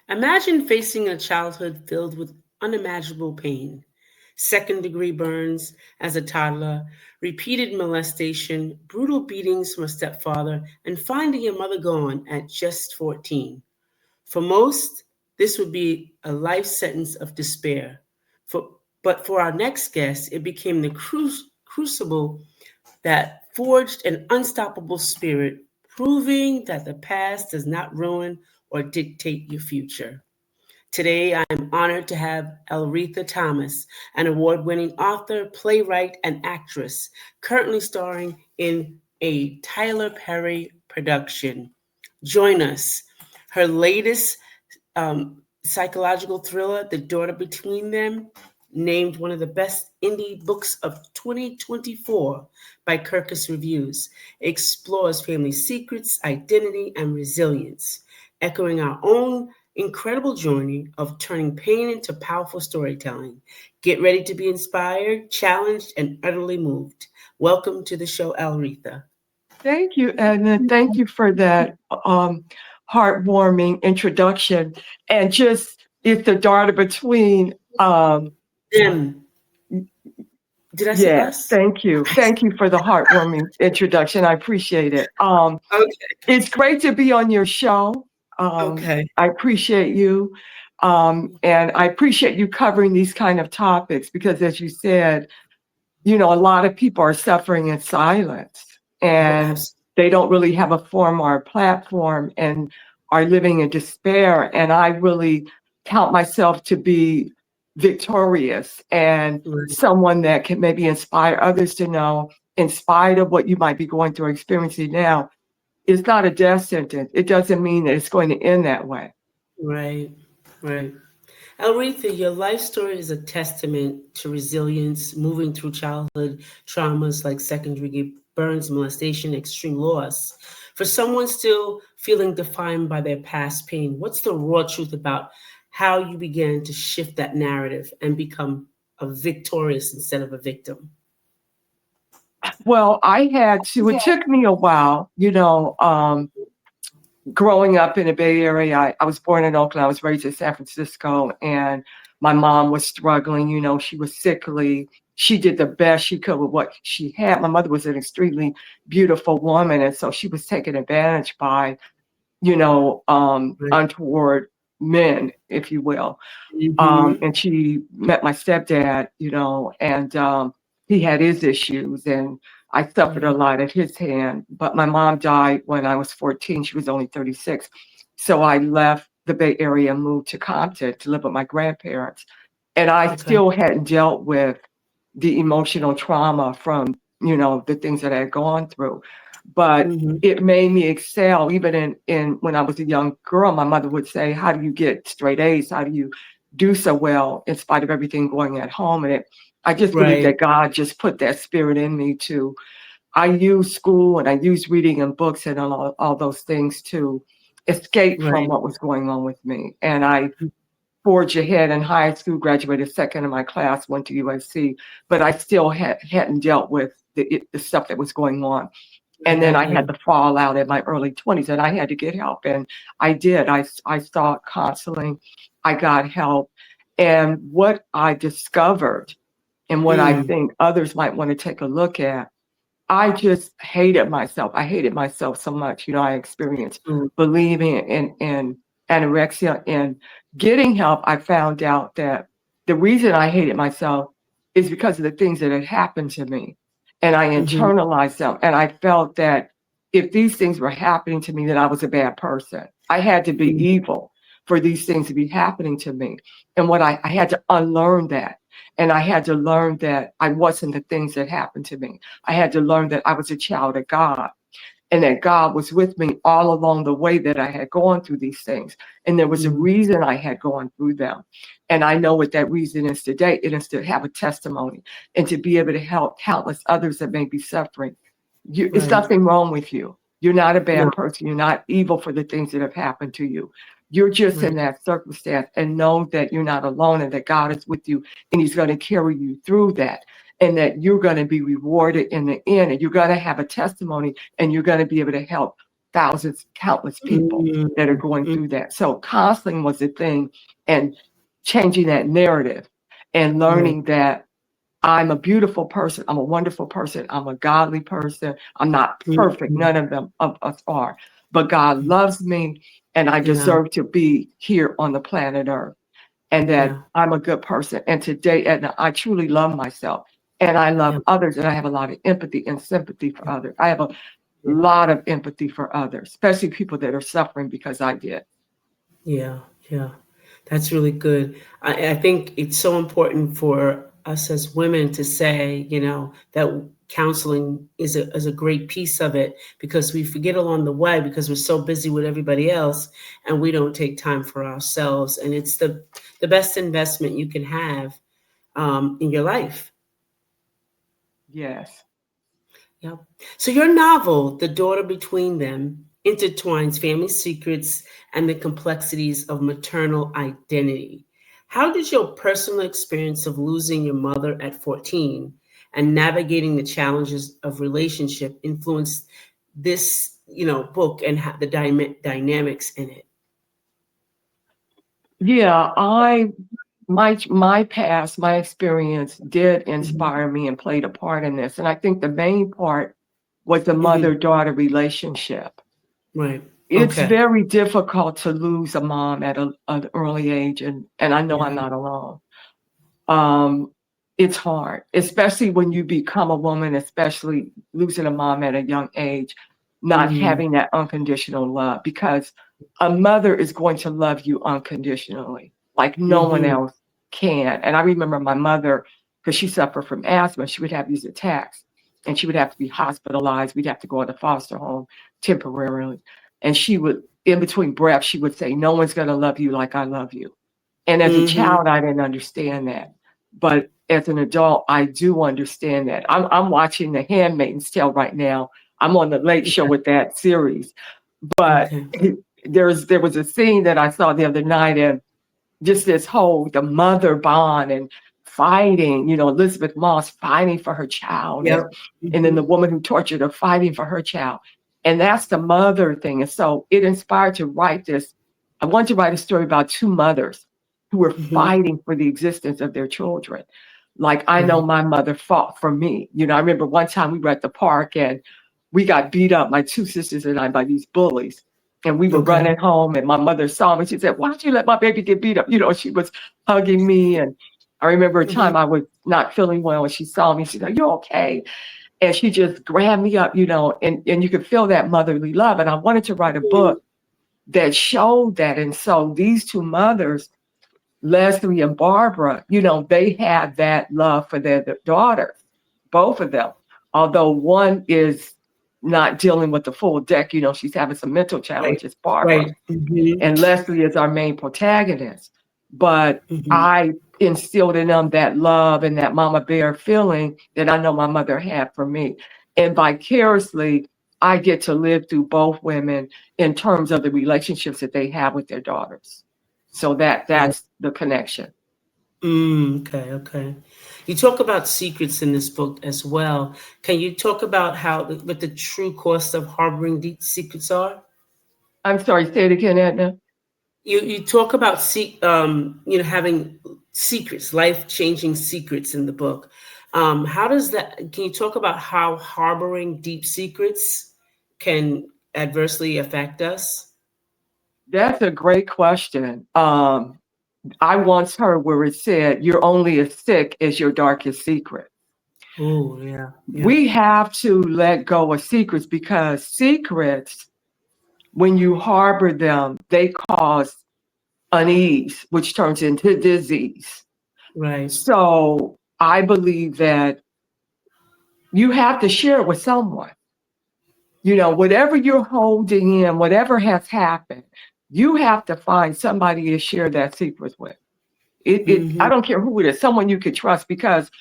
Imagine facing a childhood filled with unimaginable pain, second-degree burns as a toddler, repeated molestation, brutal beatings from a stepfather, and finding your mother gone at just 14. For most, this would be a life sentence of despair. But for our next guest, it became the crucible that forged an unstoppable spirit, proving that the past does not ruin or dictate your future. Today, I am honored to have Alretha Thomas, an award winning author, playwright, and actress, currently starring in a Tyler Perry production. Join us. Her latest psychological thriller, The Daughter Between Them, named one of the best indie books of 2024 by Kirkus Reviews, explores family secrets, identity, and resilience, echoing our own incredible journey of turning pain into powerful storytelling. Get ready to be inspired, challenged, and utterly moved. Welcome to the show, Alretha. Thank you, Edna. Thank you for that heartwarming introduction. And just it's the daughter between Them. Did I say yes, us? thank you. Thank you for the heartwarming introduction. I appreciate it. Okay. It's great to be on your show. Okay. I appreciate you. And I appreciate you covering these kind of topics because as you said, a lot of people are suffering in silence and they don't really have a forum or a platform and are living in despair. And I really count myself to be victorious and someone that can maybe inspire others to know, in spite of what you might be going through or experiencing now, it's not a death sentence. It doesn't mean that it's going to end that way. Right, right. Alretha, your life story is a testament to resilience, moving through childhood traumas like second-degree burns, molestation, extreme loss. For someone still feeling defined by their past pain, what's the raw truth about how you began to shift that narrative and become a victorious instead of a victim? Well, it took me a while, growing up in the Bay Area. I was born in Oakland. I was raised in San Francisco, and my mom was struggling. She was sickly. She did the best she could with what she had. My mother was an extremely beautiful woman, and so she was taken advantage by, untoward men, if you will. And she met my stepdad, and he had his issues, and I suffered a lot at his hand. But my mom died when I was 14. She was only 36. So I left the Bay Area and moved to Compton to live with my grandparents. And I still hadn't dealt with the emotional trauma from, the things that I had gone through. But it made me excel. Even in when I was a young girl, my mother would say, how do you get straight A's? How do you do so well in spite of everything going at home? And I just believe that God just put that spirit in me I use school and I use reading and books and all those things to escape from what was going on with me. And I forged ahead in high school, graduated second in my class, went to USC, but I still hadn't dealt with the stuff that was going on. And then I had the fallout in my early 20s and I had to get help. And I did. I sought counseling. I got help. And what I discovered and what I think others might want to take a look at, I just hated myself. I hated myself so much. I experienced bulimia and anorexia. And getting help, I found out that the reason I hated myself is because of the things that had happened to me. And I internalized them. And I felt that if these things were happening to me, that I was a bad person. I had to be evil for these things to be happening to me. And I had to unlearn that. And I had to learn that I wasn't the things that happened to me. I had to learn that I was a child of God and that God was with me all along the way that I had gone through these things. And there was a reason I had gone through them. And I know what that reason is today. It is to have a testimony and to be able to help countless others that may be suffering. It's nothing wrong with you. You're not a bad person. You're not evil for the things that have happened to you. You're just in that circumstance, and know that you're not alone and that God is with you and he's going to carry you through that, and that you're going to be rewarded in the end, and you're going to have a testimony and you're going to be able to help thousands, countless people that are going Mm-hmm. through that. So counseling was a thing, and changing that narrative and Right. learning that I'm a beautiful person. I'm a wonderful person. I'm a godly person. I'm not perfect. Mm-hmm. None of them of us are. But God loves me, and I Yeah. deserve to be here on the planet Earth, and that Yeah. I'm a good person. And today, and I truly love myself, and I love Yeah. others, and I have a lot of empathy and sympathy for others. I have a Yeah. lot of empathy for others, especially people that are suffering because I did. Yeah. Yeah. That's really good. I think it's so important for us as women to say, that counseling is a great piece of it, because we forget along the way because we're so busy with everybody else and we don't take time for ourselves. And it's the best investment you can have in your life. Yes. Yeah. So your novel, The Daughter Between Them, intertwines family secrets and the complexities of maternal identity. How did your personal experience of losing your mother at 14 and navigating the challenges of relationship influence this, book and the dynamics in it? Yeah, my past, my experience did Hmm. inspire me and played a part in this. And I think the main part was the Hmm. mother-daughter relationship. Right. It's Okay. very difficult to lose a mom at an early age, and I know I'm Yeah. not alone. Um, it's hard, especially when you become a woman, especially losing a mom at a young age, not Mm. having that unconditional love, because a mother is going to love you unconditionally, like no one Hmm. else can. And I remember my mother, because she suffered from asthma, she would have these attacks and she would have to be hospitalized. We'd have to go to foster home temporarily. And she would, in between breaths, she would say, "No one's going to love you like I love you." And as a Hmm. child, I didn't understand that. But as an adult, I do understand that. I'm watching The Handmaid's Tale right now. I'm on the late show with that series. But Okay. there was a scene that I saw the other night, and just this whole the mother bond and fighting, Elizabeth Moss fighting for her child, Yep. and then Hmm. the woman who tortured her fighting for her child. And that's the mother thing. And so it inspired to write this. I wanted to write a story about two mothers who were Hmm. fighting for the existence of their children. Like I know Right. my mother fought for me. I remember one time we were at the park and we got beat up, my two sisters and I, by these bullies. And we were Okay. running home, and my mother saw me. She said, "Why'd you let my baby get beat up?" She was hugging me. And I remember a Hmm. time I was not feeling well, and she saw me. She's like, "You're okay." And she just grabbed me up, and you could feel that motherly love. And I wanted to write a book that showed that. And so these two mothers, Leslie and Barbara, they had that love for their daughters, both of them. Although one is not dealing with the full deck, she's having some mental Right. challenges, Barbara, Right. Hmm. and Leslie is our main protagonist. But Hmm. I instilled in them that love and that mama bear feeling that I know my mother had for me. And vicariously, I get to live through both women in terms of the relationships that they have with their daughters. So Yeah. that's the connection. Okay. Okay. You talk about secrets in this book as well. Can you talk about what the true cost of harboring deep secrets are? I'm sorry, say it again, Edna. You talk about having secrets, life changing secrets in the book. How does that? Can you talk about how harboring deep secrets can adversely affect us? That's a great question. I once heard where it said, "You're only as sick as your darkest secret." Oh, yeah, yeah. We have to let go of secrets, because secrets, when you harbor them, they cause unease, which turns into disease. Right. So I believe that you have to share it with someone. Whatever you're holding in, whatever has happened, you have to find somebody to share that secret with. I Hmm. don't care who it is, someone you can trust, because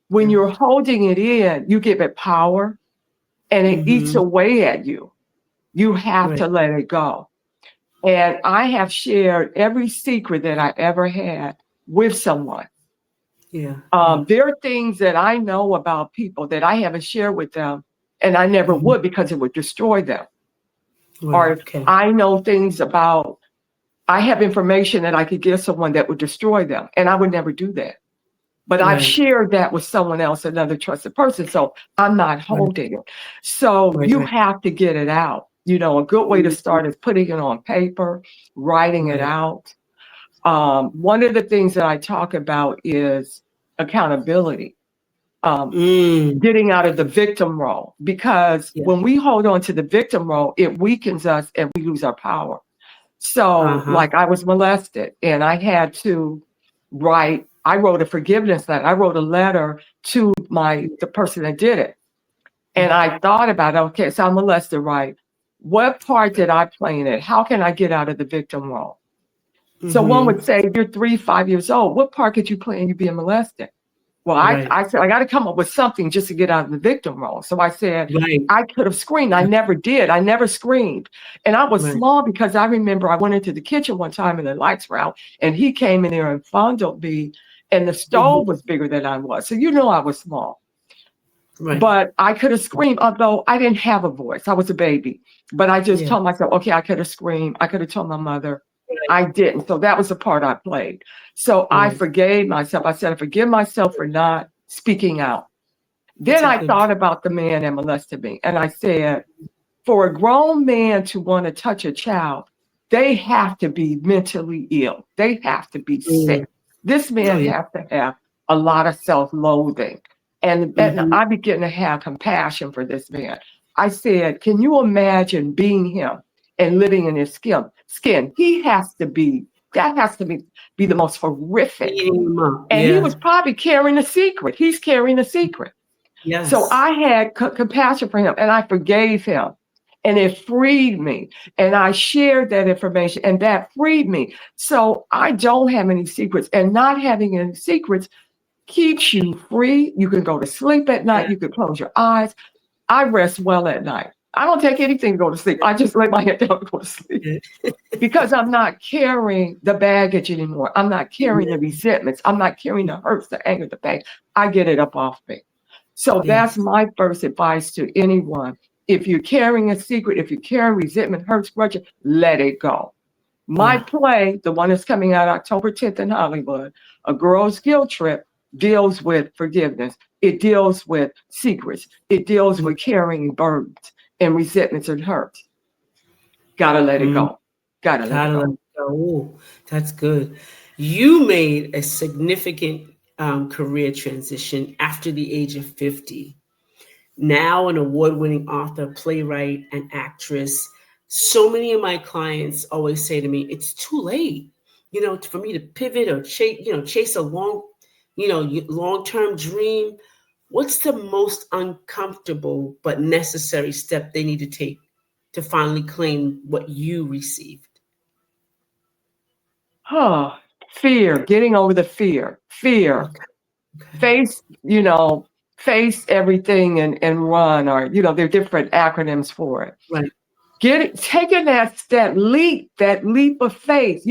when Yeah. you're holding it in, you give it power and it eats Hmm. away at you. You have Right. to let it go. And I have shared every secret that I ever had with someone. Yeah. Yeah. There are things that I know about people that I haven't shared with them, and I never Hmm. would, because it would destroy them. Right. or if Okay. I know things about, I have information that I could give someone that would destroy them, and I would never do that. But I've Right. shared that with someone else, another trusted person, so I'm not Right. holding it. So Right. you Right. have to get it out. A good way to Mhm. start is putting it on paper, writing it Right. out. One of the things that I talk about is accountability. Um, Mm. Getting out of the victim role, because Yeah. when we hold on to the victim role, it weakens us and we lose our power. So, Uh-huh. like, I was molested and I had to I wrote a forgiveness letter. I wrote a letter to the person that did it. And I thought about, okay, so I'm molested, right? What part did I play in it? How can I get out of the victim role? So one Mm-hmm. would say, you're 3, 5 years old. What part could you play in you being molested? Well, Right. I said, I got to come up with something just to get out of the victim role. So I said, Right. I could have screamed. I never did. I never screamed. And I was Right. small because I remember I went into the kitchen one time and the lights were out and he came in there and fondled me and the Mm-hmm. stove was bigger than I was. So I was small. Right. But I could have screamed, although I didn't have a voice. I was a baby. But I just Yeah. told myself, okay, I could have screamed. I could have told my mother. Right. I didn't. So that was the part I played. So I Right. forgave myself. I said, I forgive myself for not speaking out. That's Then a I good. thought about the man that molested me. And I said, for a grown man to want to touch a child, they have to be mentally ill. They have to be Mm. sick. This Oh man yeah. has to have a lot of self-loathing. And Mm-hmm. I began to have compassion for this man. I said, can you imagine being him and living in his skin? That has to be the most horrific. Eating them up. And he was Yeah. probably carrying a secret. He's carrying a secret. So Yes. I had compassion for him and I forgave him. And it freed me. And I shared that information and that freed me. So I don't have any secrets. And not having any secrets keeps you free. You can go to sleep at Yeah. night. You can close your eyes. I rest well at night. I don't take anything to go to sleep. I just lay my head down and go to sleep Yeah. because I'm not carrying the baggage anymore. I'm not carrying the resentments. I'm not carrying the hurts, the anger, the pain. I get it up off me. So that's Yes. my first advice to anyone. If you're carrying a secret, if you're carrying resentment, hurts, grudges, let it go. My Yeah. play, the one that's coming out October 10th in Hollywood, A Girl's Guilt Trip, deals with forgiveness. It deals with secrets. It deals with carrying burdens and resentments and hurts. Gotta let it Mm. go. Gotta let it Gotta let go. it go. Ooh, that's good. You made a significant career transition after the age of 50. Now an award-winning author, playwright, and actress. So many of my clients always say to me, "It's too late, for me to pivot or chase a long-term dream." What's the most uncomfortable but necessary step they need to take to finally claim what you received? Oh, fear, getting over the fear. Fear. Okay. Okay. Face, face everything and run, or there are different acronyms for it. Right. Taking that leap of faith.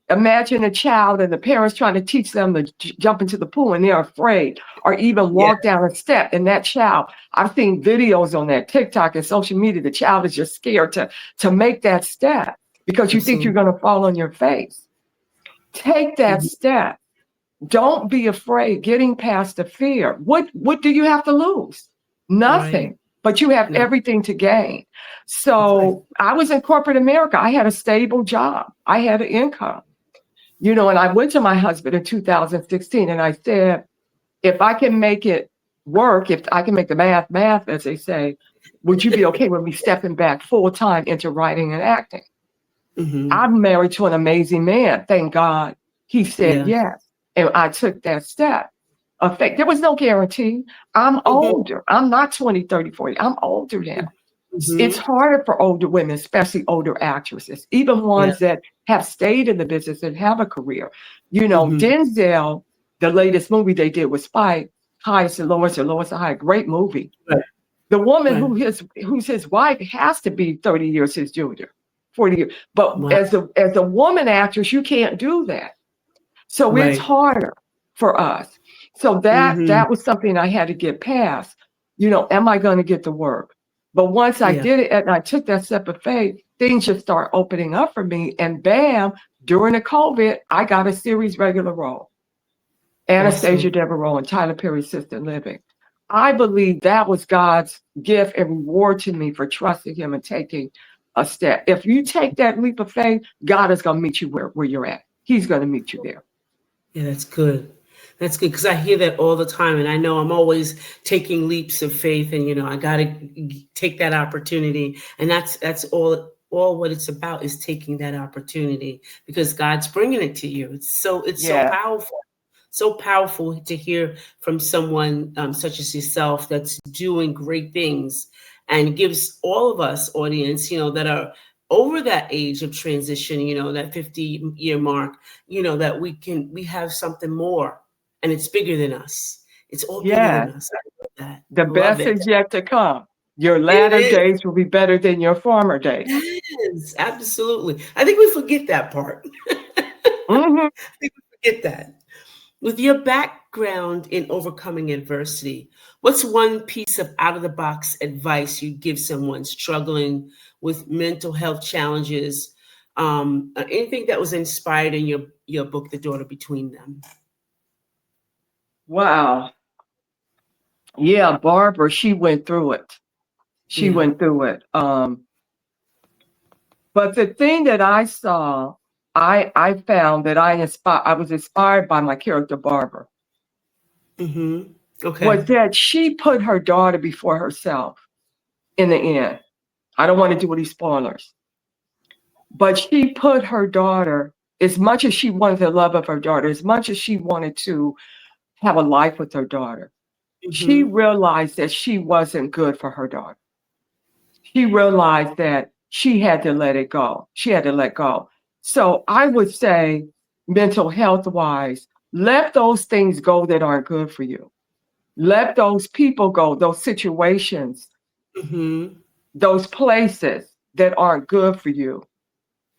Imagine a child and the parents trying to teach them to jump into the pool and they're afraid, or even Yeah. walk down a step. And that child, I've seen videos on that TikTok and social media. The child is just scared to make that step because you think you're Absolutely. going to fall on your face. Take that Mhm. step. Don't be afraid. Getting past the fear. What do you have to lose? Right. Nothing. But you have No. everything to gain. That's right. So I was in corporate America. I had a stable job. I had an income. And I went to my husband in 2016 and I said, if I can make it work, if I can make the math, as they say, would you be okay with me stepping back full time into writing and acting? Hmm. I'm married to an amazing man. Thank God he said Yes. yes. And I took that step. There was no guarantee. I'm Hmm. older. I'm not 20, 30, 40. I'm older now. It's Hmm. harder for older women, especially older actresses, even Yeah. ones that have stayed in the business and have a career. Hmm. Denzel, the latest movie they did was Spike, Highest and Lowest and High, great movie. Right. The woman Right. who's his wife has to be 30 years his junior, 40 years. But Wow. as a woman actress, you can't do that. So it's Right. harder for us. So that Hmm. was something I had to get past. Am I going to get the work? But once I Yeah. did it and I took that step of faith, things just start opening up for me. And bam, during the COVID, I got a series regular role. Anastasia Awesome. Devereaux and Tyler Perry Assisted Living. I believe that was God's gift and reward to me for trusting him and taking a step. If you take that leap of faith, God is going to meet you where you're at. He's going to meet you there. Yeah, that's good. That's good because I hear that all the time, and I know I'm always taking leaps of faith, and I got to take that opportunity, and that's all what it's about is taking that opportunity because God's bringing it to you. It's so Yeah. powerful. So powerful to hear from someone such as yourself that's doing great things and gives all of us audience, that are over that age of transition, that 50-year mark, that we have something more and it's bigger than us. It's all bigger than Yeah. us. I love that. The I love best it. is yet to come. Your It latter is. days will be better than your former days. Yes, absolutely. I think we forget that part. Mm-hmm. I think we forget that. With your background in overcoming adversity, what's one piece of out of the box advice you'd give someone struggling with mental health challenges? Anything that was inspired in your book, The Daughter Between Them? Wow. Yeah, Barbara, she went through it. She Yeah. went through it. But the thing that I saw, I found that I was inspired by my character Barbara, Mm-hmm. was Okay. that she put her daughter before herself in the end. I don't want to do any spoilers, but she put her daughter, as much as she wanted the love of her daughter, as much as she wanted to have a life with her daughter, she Mm-hmm. realized that she wasn't good for her daughter. She realized that she had to let it go. She had to let go. So I would say, mental health wise, let those things go that aren't good for you. Let those people go, those situations, Mm-hmm. those places that aren't good for you,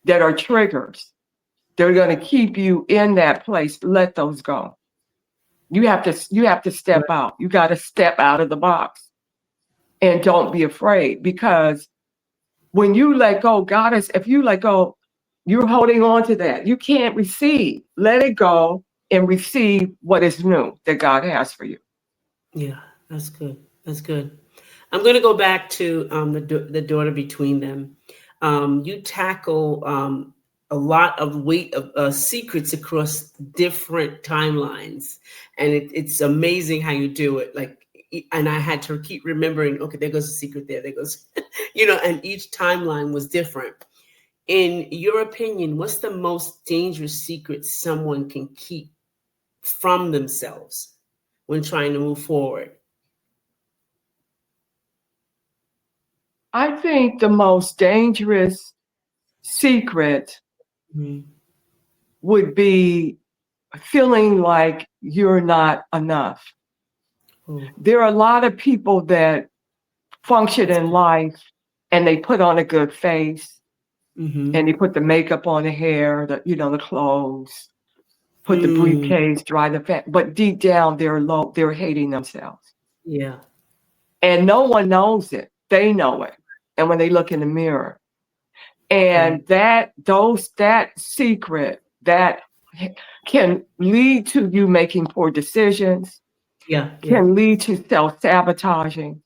that are triggers. They're going to keep you in that place. Let those go. You have to step out. You got to step out of the box and don't be afraid, because when you let go, if you let go, you're holding on to that. You can't receive. Let it go and receive what is new that God has for you. Yeah, that's good. That's good. I'm going to go back to the daughter between them. You tackle a lot of weight of secrets across different timelines, and it's amazing how you do it. And I had to keep remembering. Okay, there goes a secret there. There goes, and each timeline was different. In your opinion, what's the most dangerous secret someone can keep from themselves when trying to move forward? I think the most dangerous secret Mhm. would be feeling like you're not enough. Oh, There are a lot of people that function that's in good. life and they put on a good face and Mm-hmm. they put the makeup on the hair, the clothes, put the Mm, briefcase, dry the fat, but deep down they're hating themselves. yeah. And no one knows it. They know it. And when they look in the mirror. Okay. And that secret that can lead to you making poor decisions, Yeah. Yeah. can lead to self-sabotaging,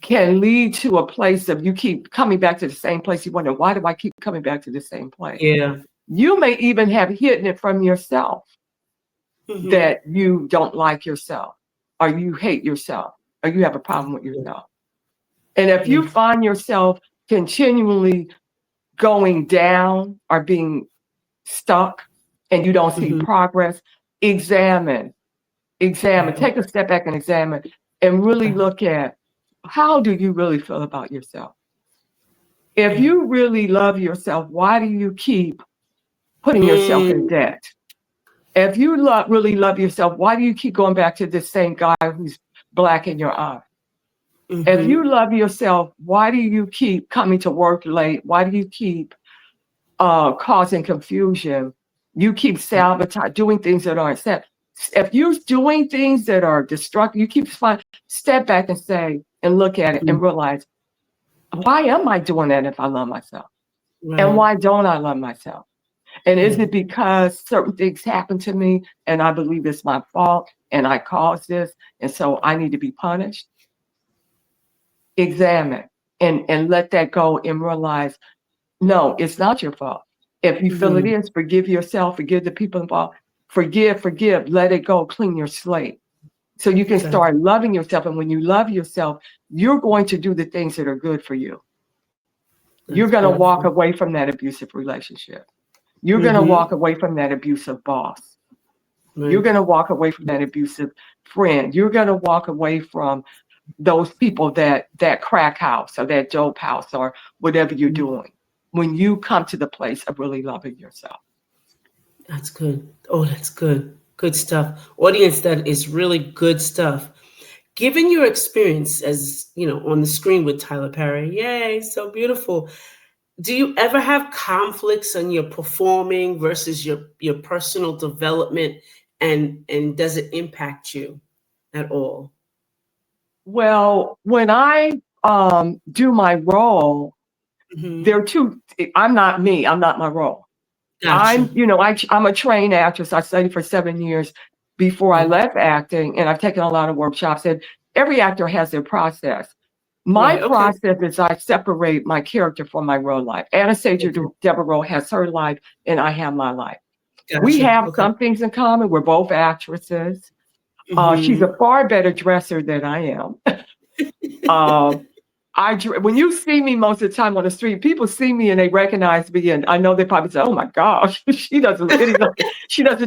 can lead to a place of you keep coming back to the same place. You wonder, why do I keep coming back to the same place? Yeah. You may even have hidden it from yourself Mm-hmm. that you don't like yourself, or you hate yourself, or you have a problem with Yeah. yourself. And if Yeah. you find yourself continually going down or being stuck and you don't see Mm-hmm. progress, examine, Okay. take a step back and examine and really look at, how do you really feel about yourself? If Yeah. you really love yourself, why do you keep putting yourself in Mm, debt? If you really love yourself, why do you keep going back to this same guy who's black in your eye? If you mm-hmm. love yourself, why do you keep coming to work late? Why do you keep causing confusion? You keep sabotage, doing things that aren't set. If you're doing things that are destructive, you keep step back and say and look at it and realize, why am I doing that if I love myself? And Right. why don't I love myself? And is Yeah. it because certain things happen to me and I believe it's my fault and I caused this and so I need to be punished? Examine and let that go and realize, no, it's not your fault. If you feel it Mhm. is, forgive yourself, forgive the people involved, forgive, let it go, clean your slate. So you can Okay. start loving yourself. And when you love yourself, you're going to do the things that are good for you. You're That's going to walk beautiful. away from that abusive relationship. You're going to walk Mhm. away from that abusive boss. You're Right. going to walk away from that abusive friend. You're going to walk away from those people that crack house or that dope house or whatever you're Mhm. doing when you come to the place of really loving yourself. That's good. Oh, that's good. Good stuff. Audience, that is really good stuff. Given your experience as, on the screen with Tyler Perry, yay, so beautiful. Do you ever have conflicts on your performing versus your personal development, and does it impact you at all? Well, when I do my role, there Hmm. are two. I'm not me. I'm not my role. Gotcha. I'm a trained actress. I studied for 7 years before I Okay. left acting, and I've taken a lot of workshops. And every actor has their process. My Right. Okay. process is I separate my character from my real life. Anastasia Okay. Devereaux has her life, and I have my life. We Gotcha. have Okay. some things in common. We're both actresses. She's Hmm. a far better dresser than I am. Um, when you see me most of the time on the street, people see me and they recognize me, and I know they probably say, "Oh my gosh, she doesn't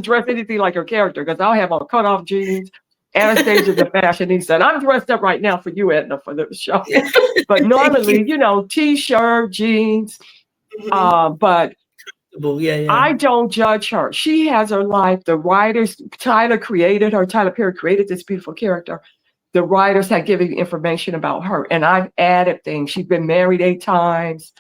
dress anything like her character." Because I'll have on cut off jeans. Anastasia's a fashionista, and I'm dressed up right now for you, Edna, for the show. But Thank you. normally, t-shirt, jeans. Hmm. But Yeah. Yeah. I don't judge her. She has her life. The writers, Tyler created her. Tyler Perry created this beautiful character. The writers had given information about her, and I've added things. She's been married 8 times.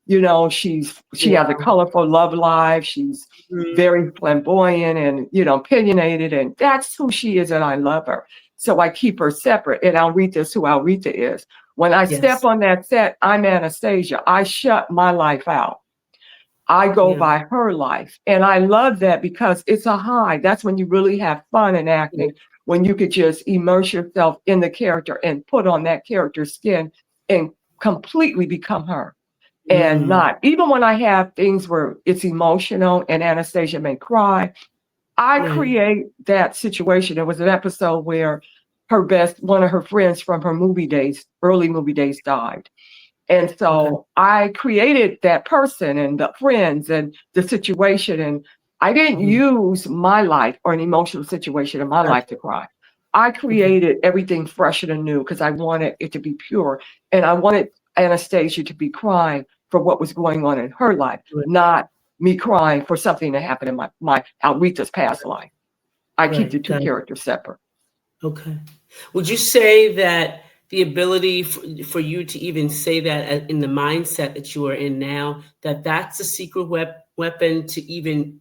She has a Wow. colorful love life. She's Mhm. very flamboyant and opinionated, and that's who she is, and I love her. So I keep her separate. And Alretha's who Alretha is. When I step Yes. on that set, I'm Anastasia. I shut my life out. I go Yeah. by her life. And I love that because it's a high. That's when you really have fun in Yeah. acting, when you could just immerse yourself in the character and put on that character's skin and completely become her. And Mm. not, even when I have things where it's emotional and Anastasia may cry, I Right. create that situation. There was an episode where one of her friends from her movie days, early movie days, died. And Okay. so I created that person and the friends and the situation. And I didn't Mhm. use my life or an emotional situation in my life to Gotcha. cry. I Okay. created everything fresh and anew because I wanted it to be pure. And I wanted Anastasia to be crying for what was going on in her life, Right. not me crying for something that happened in my Alretha's past life. I keep the Right. two Got it. characters separate. Okay. Would you say that the ability for you to even say that in the mindset that you are in now, that that's a secret weapon to even,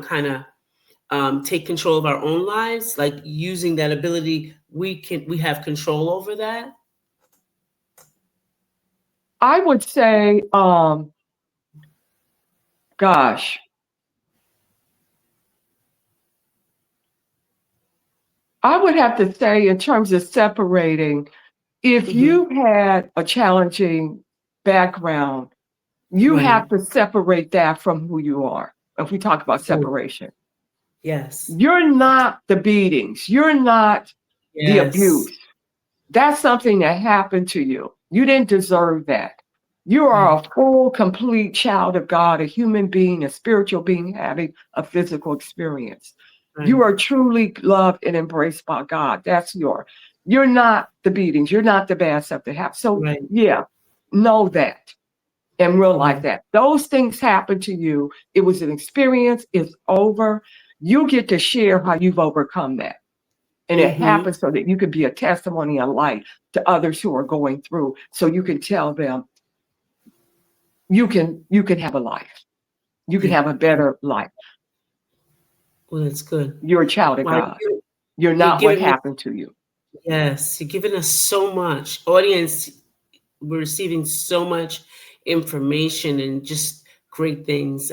kind of take control of our own lives, like using that ability, we have control over that? I would say, gosh, I would have to say, in terms of separating, if Hmm. you had a challenging background, you Right. have to separate that from who you are. If we talk about Oh, separation, yes. you're not the beatings, you're not the Yes. abuse. That's something that happened to you. You didn't deserve that. You are Right. a full, complete child of God, a human being, a spiritual being having a physical experience. You Right. are truly loved and embraced by God. You're not the beatings. You're not the bad stuff that happens. So Right. yeah, know that and realize Yeah. that those things happen to you. It was an experience. It's over. You get to share how you've overcome that. And it Hmm. happens so that you can be a testimony and light to others who are going through. So you can tell them you can have a life. You can Yeah. have a better life. Well, that's good. You're a child of Wow. God. You're You're not what giving me happened to you. Yes, you're giving us so much. Audience, we're receiving so much information and just great things.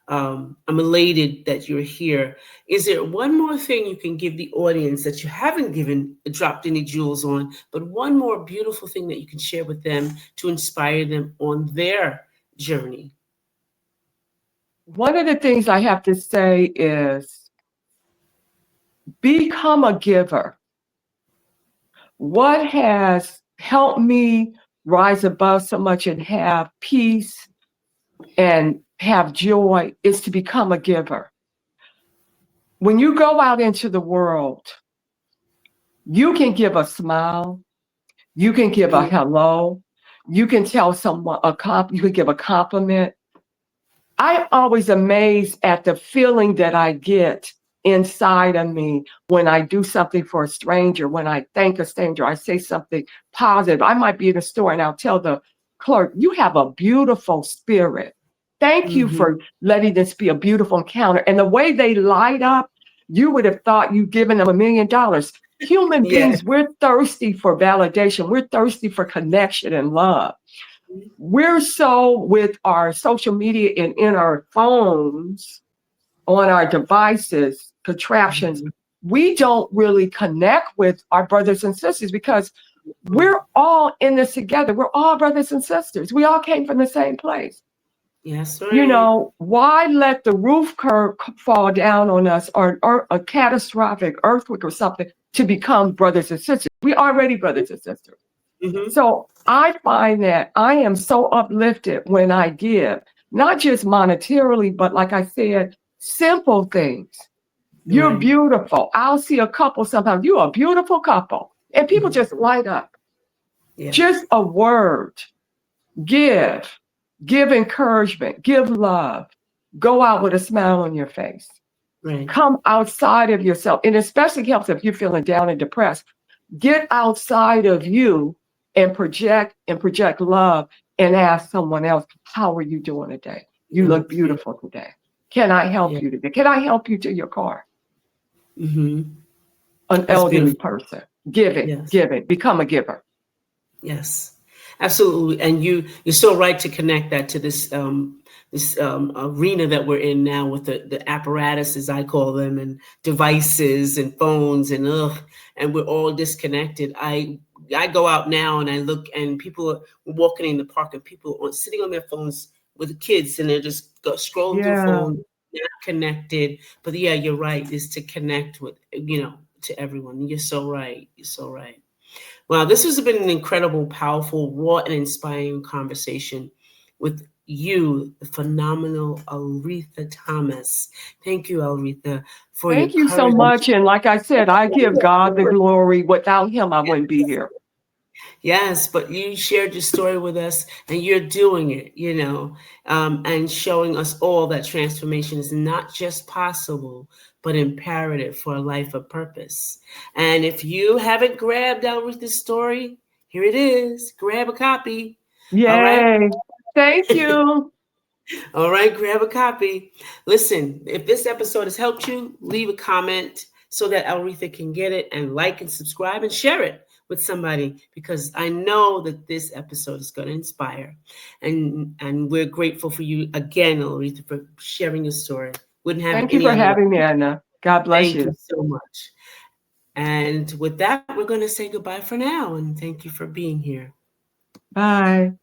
I'm elated that you're here. Is there one more thing you can give the audience that you haven't dropped any jewels on, but one more beautiful thing that you can share with them to inspire them on their journey? One of the things I have to say is become a giver. What has helped me rise above so much and have peace and have joy is to become a giver. When you go out into the world, you can give a smile, you can give a hello, you can tell someone you can give a compliment. I'm always amazed at the feeling that I get inside of me when I do something for a stranger, when I thank a stranger, I say something positive. I might be in a store and I'll tell the clerk, you have a beautiful spirit. Thank you for letting this be a beautiful encounter. And the way they light up, you would have thought you'd given them $1 million. Human beings, we're thirsty for validation. We're thirsty for connection and love. We're so with our social media and in our phones, on our devices, contraptions, we don't really connect with our brothers and sisters because we're all in this together. We're all brothers and sisters. We all came from the same place. Yes, right. You know, why let the roof curve fall down on us or a catastrophic earthquake or something to become brothers and sisters? We already brothers and sisters. So I find that I am so uplifted when I give, not just monetarily, but like I said, simple things. You're beautiful. I'll see a couple sometimes. You're a beautiful couple. And people just light up. Just a word. Give encouragement, give love, go out with a smile on your face. Come outside of yourself. And especially helps if you're feeling down and depressed. Get outside of you and project love and ask someone else, how are you doing today? You look beautiful today. Can I help you today? Can I help you to your car? An elderly person. Giving, become a giver. Yes. Absolutely, and you're so right to connect that to this arena that we're in now with the apparatuses, I call them, and devices and phones and we're all disconnected. I go out now and I look and people are walking in the park and people are sitting on their phones with the kids and they're just scrolling through phone, not connected. But yeah, you're right, is to connect with to everyone. You're so right. You're so right. Wow, this has been an incredible, powerful, raw, and inspiring conversation with you, the phenomenal Alretha Thomas. Thank you, Alretha, for Thank you so much. And like I said, I give God the glory. Without him, I wouldn't be here. Yes, but you shared your story with us and you're doing it, and showing us all that transformation is not just possible, but imperative for a life of purpose. And if you haven't grabbed Alretha's story, here it is. Grab a copy. Yay. All right. Thank you. All right, grab a copy. Listen, if this episode has helped you, leave a comment so that Alretha can get it, and like and subscribe and share it with somebody, because I know that this episode is going to inspire. And we're grateful for you again, Alretha, for sharing your story. Thank you for having me, Anna. God bless you. Thank you so much. And with that, we're going to say goodbye for now. And thank you for being here. Bye.